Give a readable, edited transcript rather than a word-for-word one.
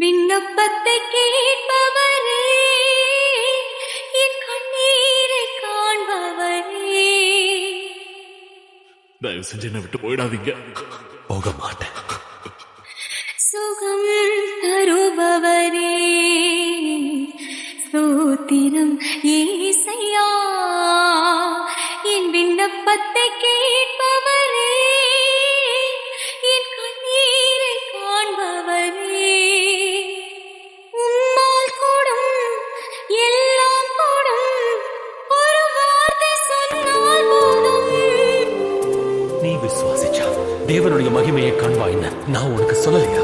விண்ணப்பத்தை கேட்பவரே, என் கண்ணீரை காண்பவரே. தயவு செஞ்சு என்னை விட்டு போயிடாதீங்க. போக மாட்டேன். சுகம் தருபவரே, ஸ்தோத்திரம் ஏசையா. என் விண்ணப்பத்தை கேட்பவரே, என் கண்ணீரை காண்பவரே. உம்மால் கூடும், எல்லாம் கூடும், ஒரு வார்த்தை சொன்னால் போதும். நீ விசுவாசிச்சா தேவனுடைய மகிமையை காண்பாயின்னு நான் உனக்கு சொல்லலையா?